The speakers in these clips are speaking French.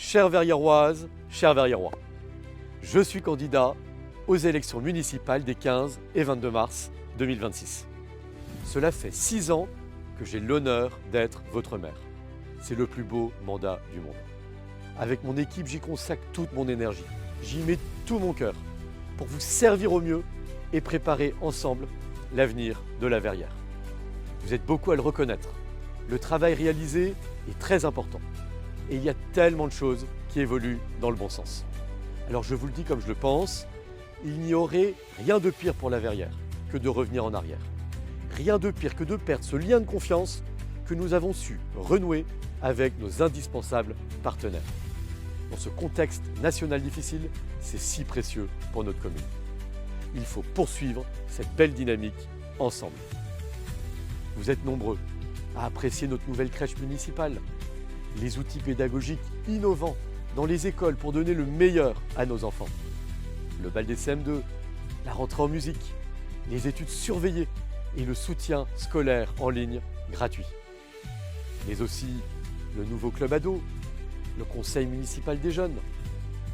Chères Verriéroises, chers Verriérois, je suis candidat aux élections municipales des 15 et 22 mars 2026. Cela fait 6 ans que j'ai l'honneur d'être votre maire. C'est le plus beau mandat du monde. Avec mon équipe, j'y consacre toute mon énergie. J'y mets tout mon cœur pour vous servir au mieux et préparer ensemble l'avenir de la Verrière. Vous êtes beaucoup à le reconnaître. Le travail réalisé est très important. Et il y a tellement de choses qui évoluent dans le bon sens. Alors je vous le dis comme je le pense, il n'y aurait rien de pire pour la Verrière que de revenir en arrière. Rien de pire que de perdre ce lien de confiance que nous avons su renouer avec nos indispensables partenaires. Dans ce contexte national difficile, c'est si précieux pour notre commune. Il faut poursuivre cette belle dynamique ensemble. Vous êtes nombreux à apprécier notre nouvelle crèche municipale, les outils pédagogiques innovants dans les écoles pour donner le meilleur à nos enfants, le bal des CM2, la rentrée en musique, les études surveillées et le soutien scolaire en ligne gratuit. Mais aussi le nouveau club ado, le conseil municipal des jeunes,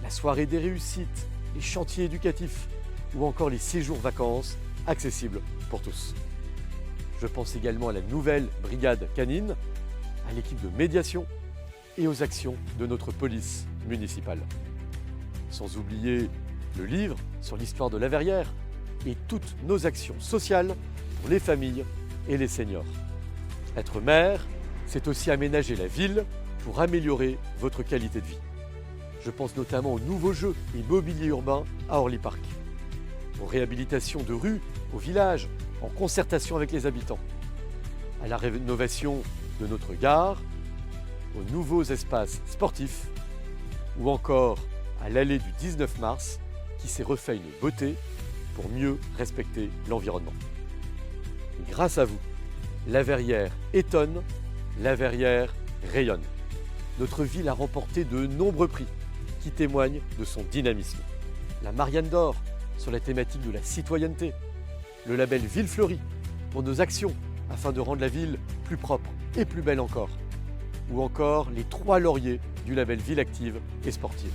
la soirée des réussites, les chantiers éducatifs ou encore les séjours vacances accessibles pour tous. Je pense également à la nouvelle brigade canine, à l'équipe de médiation et aux actions de notre police municipale. Sans oublier le livre sur l'histoire de la Verrière et toutes nos actions sociales pour les familles et les seniors. Être maire, c'est aussi aménager la ville pour améliorer votre qualité de vie. Je pense notamment aux nouveaux jeux et mobilier urbain à Orly Park, aux réhabilitations de rues, au village, en concertation avec les habitants, à la rénovation de notre gare, aux nouveaux espaces sportifs ou encore à l'allée du 19 mars qui s'est refait une beauté pour mieux respecter l'environnement. Et grâce à vous, la Verrière étonne, la Verrière rayonne. Notre ville a remporté de nombreux prix qui témoignent de son dynamisme. La Marianne d'Or sur la thématique de la citoyenneté, le label Ville Fleurie pour nos actions afin de rendre la ville plus propre et plus belle encore, ou encore les 3 lauriers du label Ville Active et Sportive.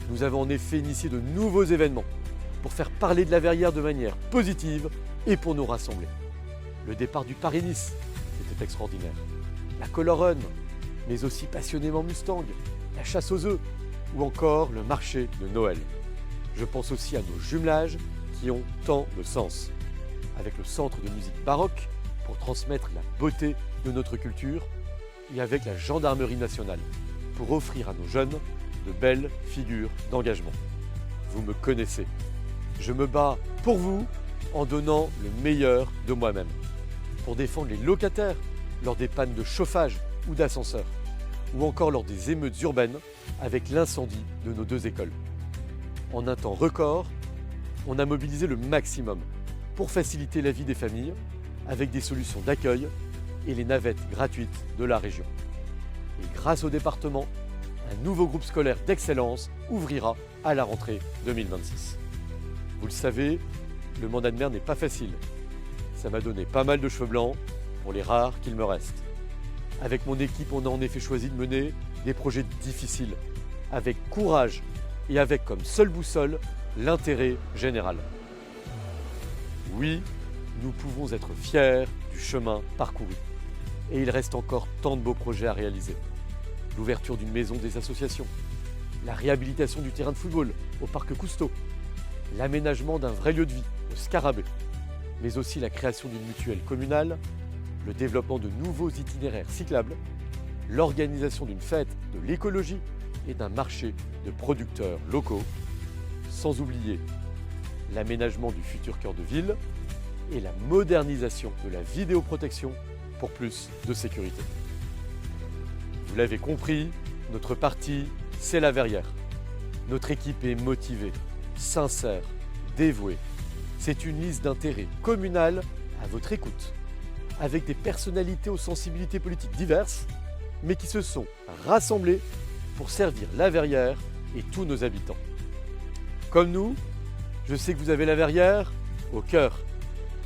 Nous avons en effet initié de nouveaux événements pour faire parler de la Verrière de manière positive et pour nous rassembler. Le départ du Paris-Nice, c'était extraordinaire. La Color Run, mais aussi passionnément Mustang, la chasse aux œufs ou encore le marché de Noël. Je pense aussi à nos jumelages qui ont tant de sens. Avec le centre de musique baroque pour transmettre la beauté de notre culture et avec la gendarmerie nationale pour offrir à nos jeunes de belles figures d'engagement. Vous me connaissez. Je me bats pour vous en donnant le meilleur de moi-même, pour défendre les locataires lors des pannes de chauffage ou d'ascenseur, ou encore lors des émeutes urbaines avec l'incendie de nos 2 écoles. En un temps record, on a mobilisé le maximum pour faciliter la vie des familles avec des solutions d'accueil et les navettes gratuites de la région. Et grâce au département, un nouveau groupe scolaire d'excellence ouvrira à la rentrée 2026. Vous le savez, le mandat de maire n'est pas facile. Ça m'a donné pas mal de cheveux blancs pour les rares qu'il me reste. Avec mon équipe, on a en effet choisi de mener des projets difficiles, avec courage et avec comme seule boussole l'intérêt général. Oui, nous pouvons être fiers du chemin parcouru. Et il reste encore tant de beaux projets à réaliser. L'ouverture d'une maison des associations, la réhabilitation du terrain de football au parc Cousteau, l'aménagement d'un vrai lieu de vie au Scarabée, mais aussi la création d'une mutuelle communale, le développement de nouveaux itinéraires cyclables, l'organisation d'une fête de l'écologie et d'un marché de producteurs locaux, sans oublier l'aménagement du futur cœur de ville et la modernisation de la vidéoprotection pour plus de sécurité. Vous l'avez compris, notre parti, c'est la Verrière. Notre équipe est motivée, sincère, dévouée. C'est une liste d'intérêts communale à votre écoute, avec des personnalités aux sensibilités politiques diverses, mais qui se sont rassemblées pour servir la Verrière et tous nos habitants. Comme nous, je sais que vous avez la Verrière au cœur.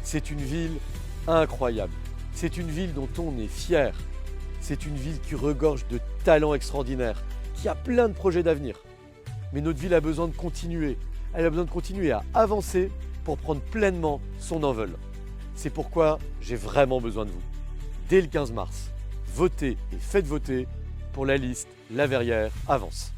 C'est une ville incroyable. C'est une ville dont on est fier. C'est une ville qui regorge de talents extraordinaires qui a plein de projets d'avenir. Mais notre ville a besoin de continuer. Elle a besoin de continuer à avancer pour prendre pleinement son envol. C'est pourquoi j'ai vraiment besoin de vous. Dès le 15 mars, votez et faites voter pour la liste La Verrière avance.